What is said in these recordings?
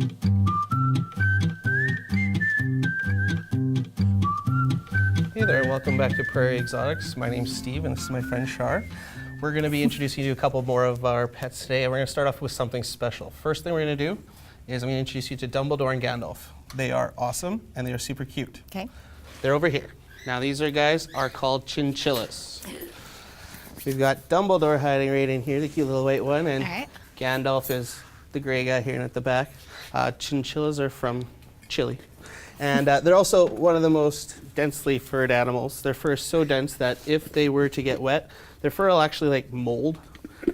Hey there, and welcome back to Prarie Exotics. My name's Steve, and this is my friend Shar. We're going to be introducing you to a couple more of our pets today, and we're going to start off with something special. First thing we're going to do is I'm going to introduce you to Dumbledore and Gandalf. They are awesome, and they are super cute. Okay. They're over here. Now, these guys are called Chinchillas. We've got Dumbledore hiding right in here, the cute little white one, and Gandalf is the gray guy here at the back. Chinchillas are from Chile. And they're also one of the most densely furred animals. Their fur is so dense that if they were to get wet, their fur will actually like mold,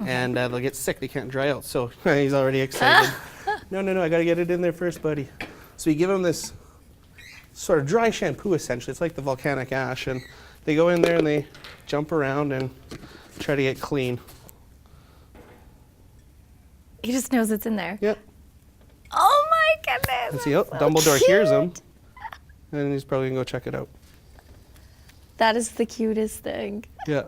and they'll get sick. They can't dry out. So he's already excited. No, I gotta get it in there first, buddy. So we give him this sort of dry shampoo, essentially. It's like the volcanic ash, and they go in there and they jump around and try to get clean. He just knows it's in there. Yep. Oh my goodness. And see, oh, Dumbledore hears him, and he's probably gonna go check it out. That is the cutest thing. Yeah.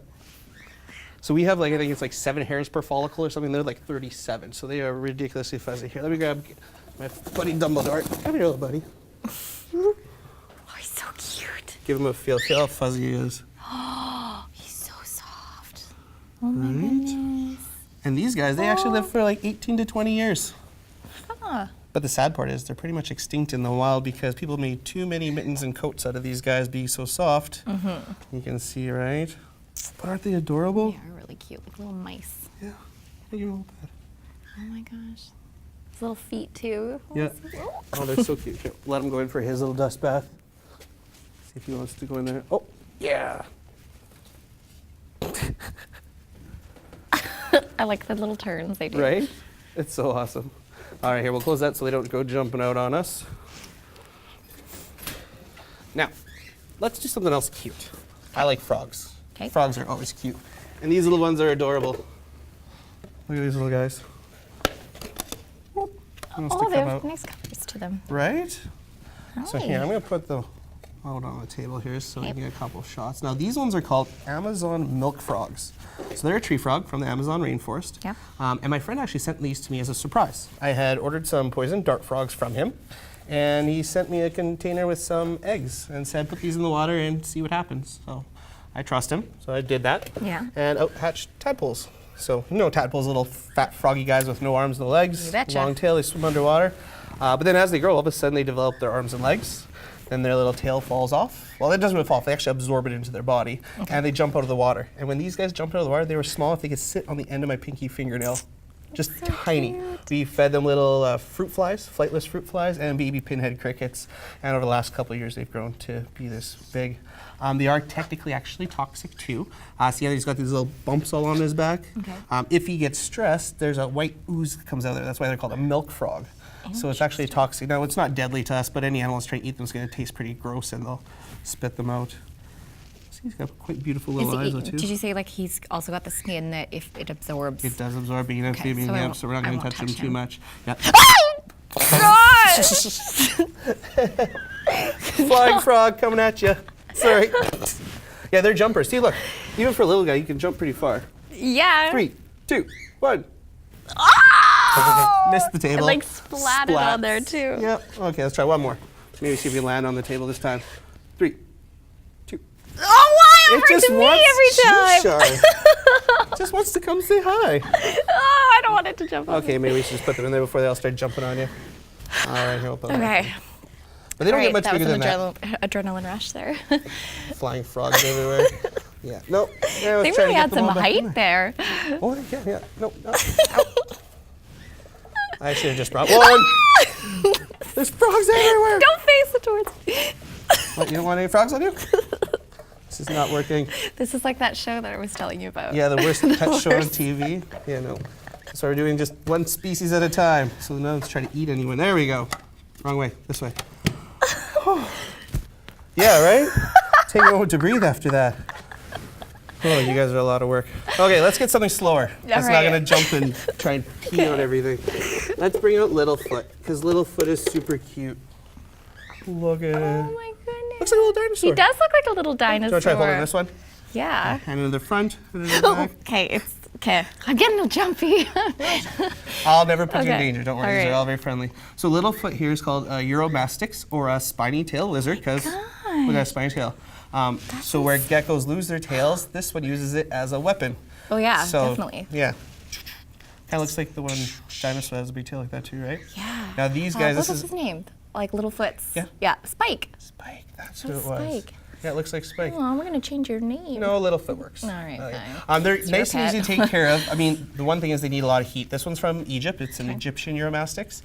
So we have like, I think it's like 7 hairs per follicle or something. They're like 37, so they are ridiculously fuzzy. Here, let me grab my buddy Dumbledore. Come here, little buddy. Oh, he's so cute. Give him a feel. Feel how fuzzy he is. Oh, he's so soft. Oh my goodness. And these guys, they actually live for like 18 to 20 years. Huh. But the sad part is they're pretty much extinct in the wild because people made too many mittens and coats out of these guys being so soft. You can see, right? But aren't they adorable? They are really cute, like little mice. Yeah. Hey, you're all bad. Oh my gosh. His little feet too. Yeah. Oh, they're so cute. Here, let him go in for his little dust bath. See if he wants to go in there. Oh, yeah. I like the little turns they do. Right? It's so awesome. All right, here, we'll close that so they don't go jumping out on us. Now, let's do something else cute. I like frogs. Okay. Frogs are always cute. And these little ones are adorable. Look at these little guys. Oh, they have nice colors to them. Right? Hi. So here, I'm going to put the out on the table here so we can get a couple of shots. Now, these ones are called Amazon milk frogs. So they're a tree frog from the Amazon rainforest. Yeah. And my friend actually sent these to me as a surprise. I had ordered some poisoned dart frogs from him, and he sent me a container with some eggs and said, put these in the water and see what happens. So I trust him, so I did that. Yeah. And out hatched tadpoles. So, you know, tadpoles, little fat froggy guys with no arms, no legs, You betcha. long tail, they swim underwater. But then as they grow, all of a sudden they develop their arms and legs. Then their little tail falls off. Well, it doesn't really fall off. They actually absorb it into their body, and they jump out of the water. And when these guys jumped out of the water, they were small if they could sit on the end of my pinky fingernail. Just so tiny. cute. We fed them little fruit flies, flightless fruit flies, and baby pinhead crickets. And over the last couple of years, they've grown to be this big. They are technically actually toxic too. See how he's got these little bumps all on his back? Okay. If he gets stressed, there's a white ooze that comes out of there. That's why they're called a milk frog. So it's actually toxic. Now, it's not deadly to us, but any animal that's trying to eat them is going to taste pretty gross, and they'll spit them out. See, he's got quite beautiful little eyes, though, too. Did you say like he's also got the skin that if it absorbs? It does absorb being Okay, amphibian, so I yep, won't- so we're not I going to won't touch him touch too him. much. Yep. Gosh! Flying frog coming at you. Sorry. Yeah, they're jumpers. See, look, even for a little guy, you can jump pretty far. Yeah. 3, 2, 1. Oh! Missed the table. It like splatted on there too. Yep. Okay, let's try one more. Maybe see if we can land on the table this time. 3, 2. Oh, why? It It just to me wants every time. It just wants to come say hi. Oh, I don't want it to jump on Okay, maybe we should just put them in there before they all start jumping on you. All right, here we'll put them. Okay. But they don't All get much that bigger was than an that. adrenaline rush there. Flying frogs everywhere. Yeah. Nope. Yeah, They really had some height there. Oh, yeah. Nope. Ow. I should have just brought one. There's frogs everywhere. Don't face it towards me. What, you don't want any frogs on you? This is not working. This is like that show that I was telling you about. Yeah, the worst pet show on TV. Yeah, no. So we're doing just one species at a time. So now let's try to eat anyone. There we go. Wrong way. This way. Yeah, right? Take a moment to breathe after that. Oh, you guys are a lot of work. Okay, let's get something slower. That's not going to jump and try and pee on everything. Let's bring out Littlefoot, because Littlefoot is super cute. Look at it. Oh my goodness. Looks like a little dinosaur. He does look like a little Do you dinosaur. want to try holding this one? Yeah. Hand in the front, hand in the back. Okay, it's Okay, I'm getting a jumpy. I'll never put you in Okay. danger. Don't worry. All These right. are all very friendly. So Littlefoot here is called Euromastix, or a spiny tail lizard, because look at that spiny tail. So where geckos lose their tails, this one uses it as a weapon. Oh yeah, So, definitely. Yeah. Kind of looks like the one dinosaur has a big tail like that too, right? Yeah. Now these guys, what this was is his name? Like Littlefoot's. Yeah. Yeah, Spike. Spike. That's That who was it was. Spike. Yeah, it looks like Spike. Oh, we're gonna change your name. No, Littlefoot works. All right, Okay. fine. They're It's your nice and easy pet. to take care of. I mean, the one thing is they need a lot of heat. This one's from Egypt. It's an Egyptian Euromastix.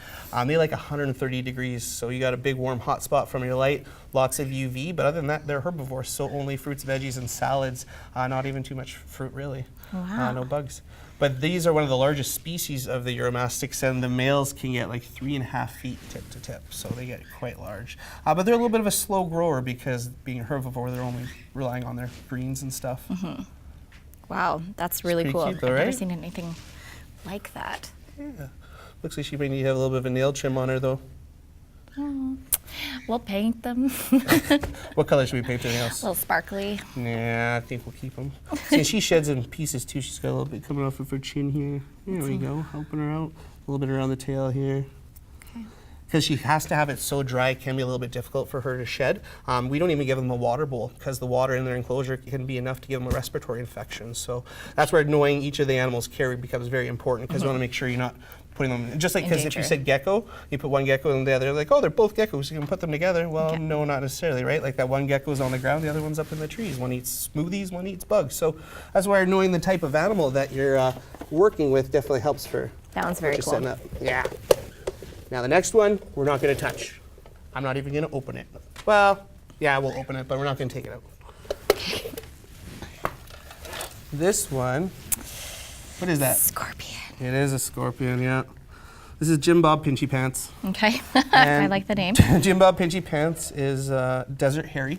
They like 130 degrees, so you got a big warm hot spot from your light, lots of UV, but other than that, they're herbivores, so only fruits, veggies, and salads, not even too much fruit, really. Wow. No bugs. But these are one of the largest species of the Euromastix, and the males can get like 3.5 feet tip to tip, so they get quite large. But they're a little bit of a slow grower because being a herbivore, they're only relying on their greens and stuff. Wow, that's really pretty cool. cute though, I've never right? seen anything like that. Yeah. Looks like she may need to have a little bit of a nail trim on her, though. We'll paint them. What color should we paint her nails? A little sparkly. Nah, I think we'll keep them. See, she sheds in pieces too. She's got a little bit coming off of her chin here. There we go, helping her out. A little bit around the tail here. Because she has to have it so dry, it can be a little bit difficult for her to shed. We don't even give them a water bowl because the water in their enclosure can be enough to give them a respiratory infection. So that's where knowing each of the animals' care becomes very important, because you want to make sure you're not putting them, just like, In because if you danger. said gecko, you put one gecko and the other, like, oh, they're both geckos, you can put them together. Well, Okay. no, not necessarily, right? Like that one gecko's on the ground, the other one's up in the trees. One eats smoothies, one eats bugs. So that's where knowing the type of animal that you're working with definitely helps for That one's very what cool. you're setting up. Yeah. Now the next one, we're not going to touch. I'm not even going to open it. Well, yeah, we'll open it, but we're not going to take it out. This one, what is that? Scorpion. It is a scorpion, yeah. This is Jim Bob Pinchy Pants. Okay, I And like the name. Jim Bob Pinchy Pants is desert hairy.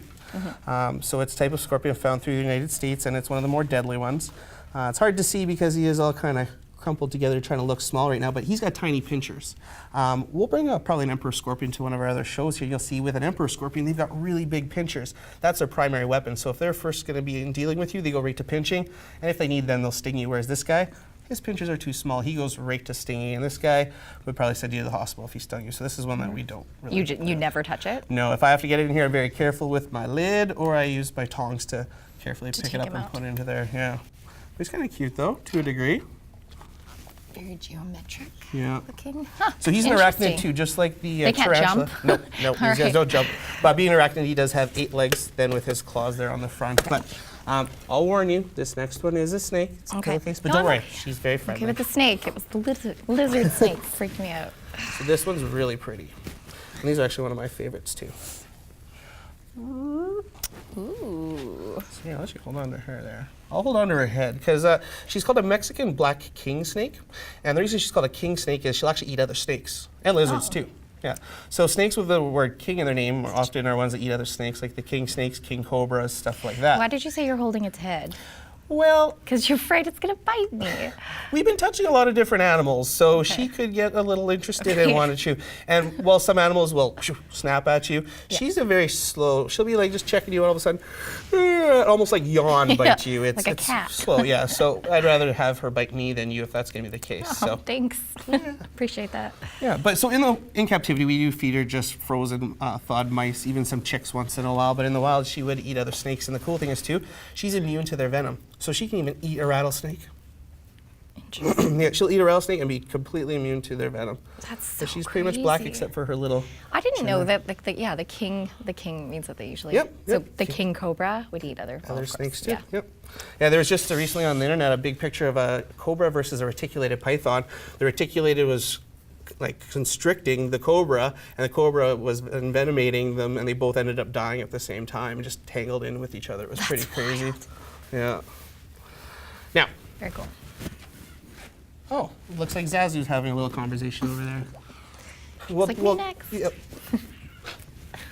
So it's a type of scorpion found through the United States, and it's one of the more deadly ones. It's hard to see because he is all kind of crumpled together trying to look small right now, but he's got tiny pinchers. We'll bring up probably an emperor scorpion to one of our other shows here. You'll see with an emperor scorpion, they've got really big pinchers. That's their primary weapon. So if they're first going to be in dealing with you, they go right to pinching, and if they need, then they'll sting you. Whereas this guy, his pinchers are too small. He goes right to stinging, and this guy would probably send you to the hospital if he stung you. So this is one that we don't really. You never touch it? No, if I have to get it in here, I'm very careful with my lid, or I use my tongs to carefully pick take it up him and out. put it into there. Yeah, but he's kind of cute though, to a degree. Very geometric Yeah. looking. So he's an arachnid Interesting. too, just like the They can't tarantula. jump? No, All these guys right. don't jump. But being an arachnid, he does have 8 legs, then with his claws there on the front. But I'll warn you, this next one is a snake. It's a Okay. pillowcase, but No, don't I'm worry, okay. she's very Okay, friendly. with the snake. It was the lizard snake freaked me out. So this one's really pretty. And these are actually one of my favorites too. Ooh. So yeah, let's hold on to her there. I'll hold on to her head because she's called a Mexican black king snake. And the reason she's called a king snake is she'll actually eat other snakes and lizards too. Yeah. So snakes with the word king in their name are often are ones that eat other snakes, like the king snakes, king cobras, stuff like that. Why did you say you're holding its head? Well, Because you're afraid it's gonna bite me. we've been touching a lot of different animals, so she could get a little interested and want to chew. And while some animals will snap at you, she's a very slow. She'll be like just checking you, and all of a sudden, almost like yawn bite you. like a it's cat. slow, yeah. So I'd rather have her bite me than you if that's going to be the case. Oh, So thanks. Appreciate that. yeah, but so in captivity we do feed her just frozen thawed mice, even some chicks once in a while. But in the wild she would eat other snakes, and the cool thing is too, she's immune to their venom. So she can even eat a rattlesnake. Interesting. Yeah, she'll eat a rattlesnake and be completely immune to their venom. That's so So she's pretty much black crazy. except for her little. I didn't know that. The king means that they usually. Yep, So yep. the king cobra would eat other. well, Other of course, snakes too. Yeah. Yep. Yeah, there was just recently on the internet a big picture of a cobra versus a reticulated python. The reticulated was like constricting the cobra, and the cobra was envenomating them, and they both ended up dying at the same time and just tangled in with each other. It was pretty crazy. Yeah. Now, Very cool. oh, looks like Zazu's having a little conversation over there. We'll, like me next. Yep.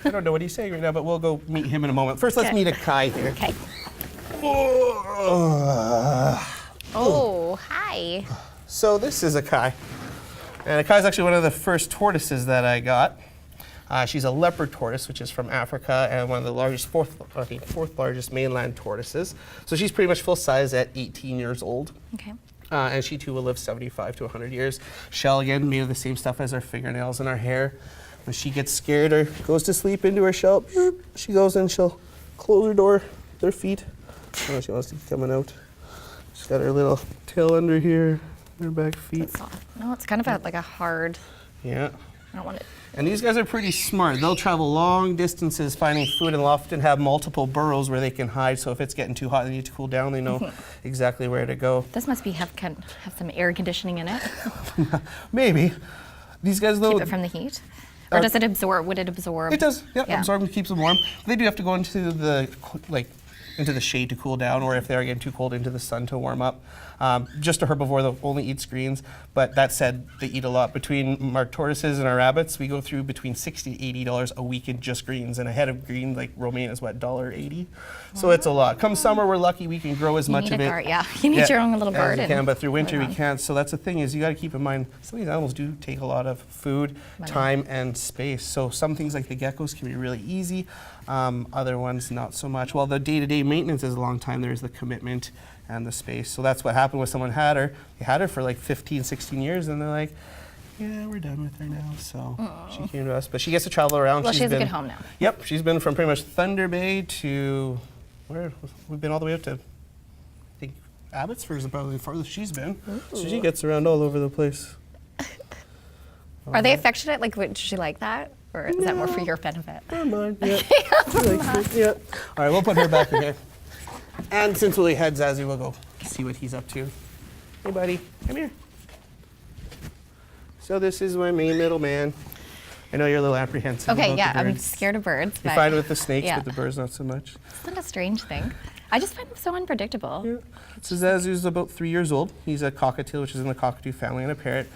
I don't know what he's saying right now, but we'll go meet him in a moment. First, let's Okay. meet a Kai here. Okay. Oh. Oh, hi. So this is a Kai. And a Kai is actually one of the first tortoises that I got. She's a leopard tortoise, which is from Africa, and one of the largest, fourth largest mainland tortoises. So she's pretty much full size at 18 years old. Okay. And she too will live 75 to 100 years. Shell, again, made of the same stuff as our fingernails and our hair. When she gets scared or goes to sleep into her shell, she goes in, she'll close her door, their feet. Oh, she wants to keep coming out. She's got her little tail under here, her back feet. It's soft. No, it's kind of like a hard. Yeah. I don't want it. And these guys are pretty smart. They'll travel long distances finding food, and they'll often have multiple burrows where they can hide. So if it's getting too hot, they need to cool down. They know exactly where to go. This must be have some air conditioning in it. Maybe. These guys, though. Keep it from the heat. Or does it absorb? Would it absorb? It does. Yeah. Absorb and keeps them warm. They do have to go into the into the shade to cool down, or if they're getting too cold, into the sun to warm up. Just a herbivore, they'll only eat greens, but that said, they eat a lot. Between our tortoises and our rabbits, we go through between $60 to $80 a week in just greens, and a head of green, like romaine, is what, $1.80? So it's a lot. Come summer, we're lucky we can grow as much of it. Yeah, you need your own little garden. As you can, but through winter we can't. So that's the thing, is you got to keep in mind, some of these animals do take a lot of food, time, and space. So some things like the geckos can be really easy, other ones not so much. Well, the day-to-day maintenance is a long time. There's the commitment and the space. So that's what happened with someone had her. They had her for like 15, 16 years, and they're like, yeah, we're done with her now. So she came to us, but she gets to travel around. Well, she has a good home now. Yep, she's been from pretty much Thunder Bay to where we've been all the way up to, I think, Abbotsford is probably the farthest she's been. Ooh. So she gets around all over the place. Are they affectionate? Like, does she like that? Or is that more for your benefit? Never mind. Yeah. She likes it. Yeah. All right, we'll put her back in here. And since Willie had Zazu, we'll go see what he's up to. Hey, buddy, come here. So this is my main middleman. I know you're a little apprehensive. Okay, about yeah, the birds. I'm scared of birds. You're fine with the snakes, but the birds not so much. It's not a strange thing. I just find them so unpredictable. Yeah. So Zazu's about 3 years old. He's a cockatiel, which is in the cockatoo family, and a parrot.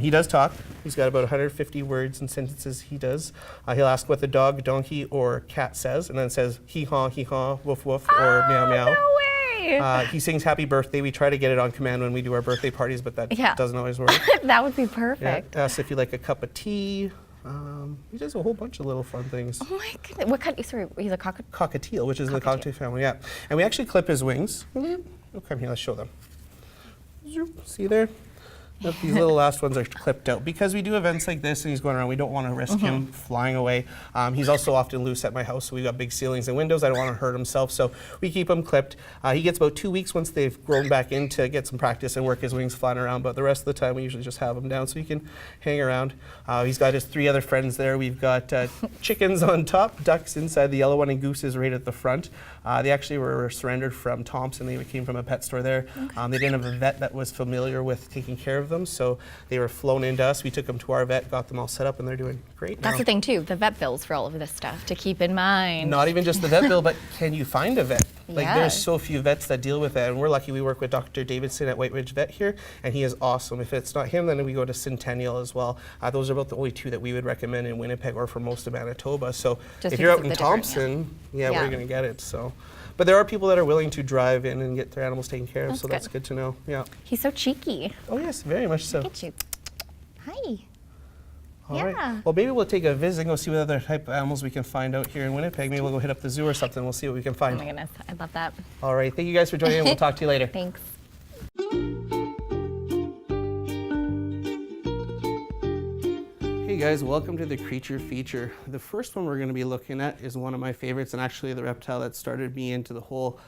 He does talk. He's got about 150 words and sentences he does. He'll ask what the dog, donkey, or cat says, and then says hee-haw, woof, woof, or meow, meow. No way! He sings happy birthday. We try to get it on command when we do our birthday parties, but that doesn't always work. That would be perfect. Yeah. Asks if you like a cup of tea. He does a whole bunch of little fun things. Oh my goodness. What kind? Sorry, he's a cockatiel, which is in the cockatoo family, yeah. And we actually clip his wings. Oh, come here, let's show them. See there? These little last ones are clipped out. Because we do events like this and he's going around, we don't want to risk him flying away. He's also often loose at my house, so we've got big ceilings and windows. I don't want to hurt himself, so we keep him clipped. He gets about 2 weeks once they've grown back in to get some practice and work his wings flying around, but the rest of the time we usually just have him down so he can hang around. He's got his 3 other friends there. We've got chickens on top, ducks inside the yellow one, and gooses right at the front. They actually were surrendered from Thompson. They came from a pet store there. They didn't have a vet that was familiar with taking care of them, so they were flown into us. We took them to our vet, got them all set up, and they're doing great now. That's the thing too, the vet bills for all of this stuff to keep in mind. Not even just the vet bill, but can you find a vet? Like there's so few vets that deal with that, and we're lucky we work with Dr. Davidson at White Ridge Vet here, and he is awesome. If it's not him, then we go to Centennial as well. Those are about the only 2 that we would recommend in Winnipeg or for most of Manitoba. So just if you're out in Thompson, we're going to get it. So. But there are people that are willing to drive in and get their animals taken care of, so that's good to know. Yeah. He's so cheeky. Oh yes, very much so. Look at you. Hi. All right. Well, maybe we'll take a visit and go see what other type of animals we can find out here in Winnipeg. Maybe we'll go hit up the zoo or something. We'll see what we can find. Oh my goodness, I love that. All right. Thank you guys for joining in. We'll talk to you later. Thanks. Hey guys, welcome to the Creature Feature. The first one we're going to be looking at is one of my favorites, and actually the reptile that started me into the whole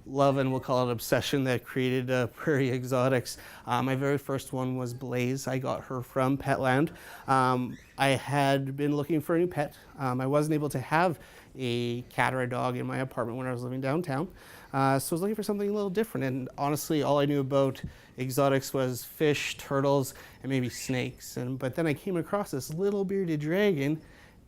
love and we'll call it obsession that created Prarie Exotics. My very first one was Blaze. I got her from Petland. I had been looking for a new pet. I wasn't able to have a cat or a dog in my apartment when I was living downtown. So I was looking for something a little different, and honestly all I knew about exotics was fish, turtles, and maybe snakes. But then I came across this little bearded dragon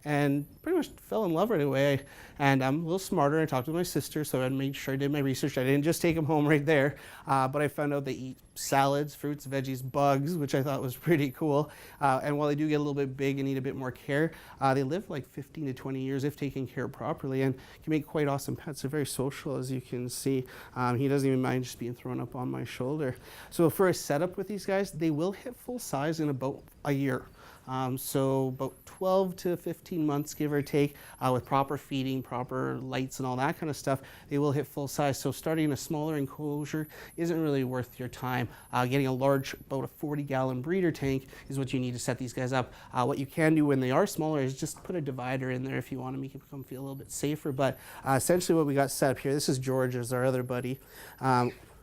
and pretty much fell in love right away. And I'm a little smarter. I talked to my sister, so I made sure I did my research. I didn't just take them home right there, but I found out they eat salads, fruits, veggies, bugs, which I thought was pretty cool. And while they do get a little bit big and need a bit more care, they live like 15 to 20 years if taken care of properly, and can make quite awesome pets. They're very social, as you can see. He doesn't even mind just being thrown up on my shoulder. So for a setup with these guys, they will hit full size in about a year. So about 12 to 15 months, give or take, with proper feeding, proper lights and all that kind of stuff, they will hit full size. So starting a smaller enclosure isn't really worth your time. Getting a large, about a 40-gallon breeder tank is what you need to set these guys up. What you can do when they are smaller is just put a divider in there if you want to make them feel a little bit safer. But essentially what we got set up here, this is George, as our other buddy.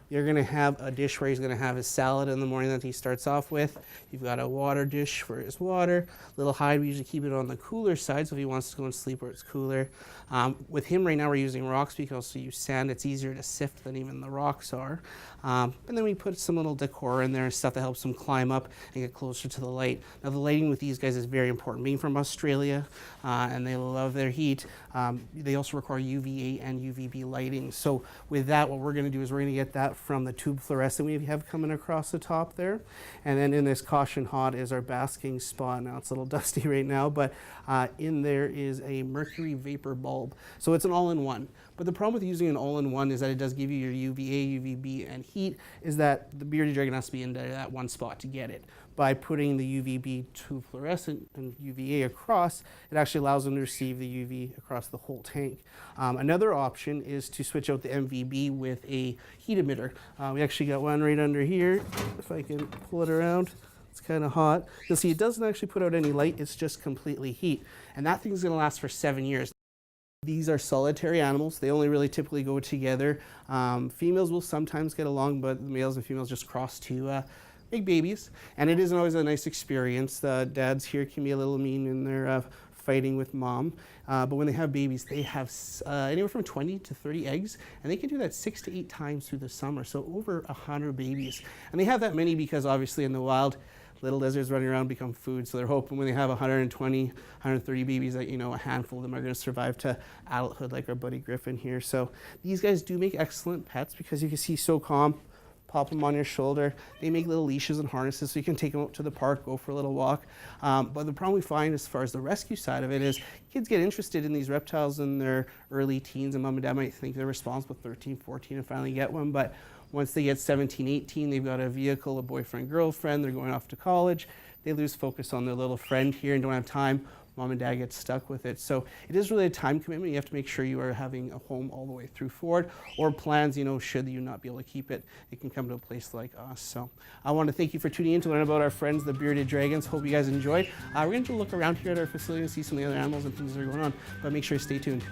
You're going to have a dish where he's going to have his salad in the morning that he starts off with. You've got a water dish for his water. Little hide, we usually keep it on the cooler side so if he wants to go and sleep where it's cooler. With him right now we're using rocks because we can also use sand. It's easier to sift than even the rocks are. And then we put some little decor in there and stuff that helps them climb up and get closer to the light. Now the lighting with these guys is very important. Being from Australia and they love their heat, they also require UVA and UVB lighting. So with that, what we're going to do is we're going to get that from the tube fluorescent we have coming across the top there. And then in this caution hot is our basking spot. Now it's a little dusty right now, but in there is a mercury vapor bulb. So it's an all-in-one. But the problem with using an all-in-one is that it does give you your UVA, UVB, and heat, is that the bearded dragon has to be in that one spot to get it. By putting the UVB tube fluorescent and UVA across, it actually allows them to receive the UV across the whole tank. Another option is to switch out the MVB with a heat emitter. We actually got one right under here. If I can pull it around, it's kind of hot. You'll see it doesn't actually put out any light, it's just completely heat. And that thing's gonna last for 7 years. These are solitary animals. They only really typically go together. Females will sometimes get along, but males and females just cross to make babies. And it isn't always a nice experience. The dads here can be a little mean in their fighting with mom. But when they have babies, they have anywhere from 20 to 30 eggs, and they can do that 6 to 8 times through the summer, so over 100 babies. And they have that many because obviously in the wild, little lizards running around become food, so they're hoping when they have 120, 130 babies that, you know, a handful of them are going to survive to adulthood like our buddy Griffin here. So these guys do make excellent pets because you can see so calm. Pop them on your shoulder. They make little leashes and harnesses so you can take them out to the park, go for a little walk. But the problem we find as far as the rescue side of it is kids get interested in these reptiles in their early teens, and mom and dad might think they're responsible at 13, 14 and finally get one. But once they get 17, 18, they've got a vehicle, a boyfriend, girlfriend, they're going off to college. They lose focus on their little friend here and don't have time. Mom and dad get stuck with it. So it is really a time commitment. You have to make sure you are having a home all the way through forward, or plans, you know, should you not be able to keep it, it can come to a place like us. So I want to thank you for tuning in to learn about our friends, the bearded dragons. Hope you guys enjoyed. We're going to look around here at our facility and see some of the other animals and things that are going on, but make sure you stay tuned.